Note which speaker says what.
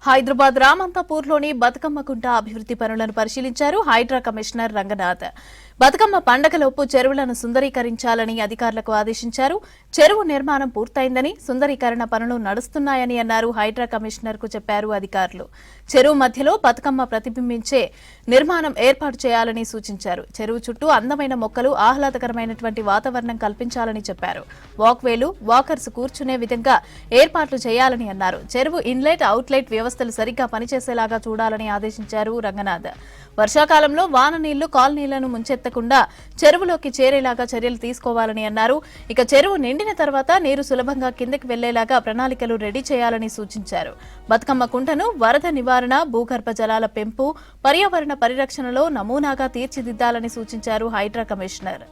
Speaker 1: హైదరాబాద్ రామంతపూర్లోని బతుకమ్మ కుంట అభివృద్ధి పనులను పరిశీలించారు హైడ్రా కమిషనర్ రంగనాథ్. బతుకమ్మ పండగలోపు చెరువులను సుందరీకరించాలని అధికారులకు ఆదేశించారు. చెరువు నిర్మాణం పూర్తయిందని, సుందరీకరణ పనులు నడుస్తున్నాయని అన్నారు. హైడ్రా కమిషనర్ కు చెప్పారు అధికారులు. చెరువు మధ్యలో బతుకమ్మ ప్రతిబింబించే నిర్మాణం ఏర్పాటు చేయాలని సూచించారు. చెరువు చుట్టూ అందమైన మొక్కలు, ఆహ్లాదకరమైనటువంటి వాతావరణం కల్పించాలని చెప్పారు. వాక్వేలు, వాకర్స్ కూర్చునే విధంగా ఏర్పాట్లు చేయాలని అన్నారు. చెరువు ఇన్లెట్, అవుట్లెట్ వ్యవస్థలు సరిగ్గా పనిచేసేలాగా చూడాలని ఆదేశించారు రంగనాథ్. వర్షాకాలంలో వాన నీళ్లు కాలనీలను ముంచెత్తకుండా చెరువులోకి చేరేలాగా చర్యలు తీసుకోవాలని అన్నారు. ఇక చెరువు నిండిన తర్వాత నీరు సులభంగా కిందకి వెళ్లేలాగా ప్రణాళికలు రెడీ చేయాలని సూచించారు. బతుకమ్మ కుంటను వరద నివారణ, భూగర్భ జలాల పెంపు, పర్యావరణ పరిరక్షణలో నమూనాగా తీర్చిదిద్దాలని సూచించారు హైడ్రా కమిషనర్.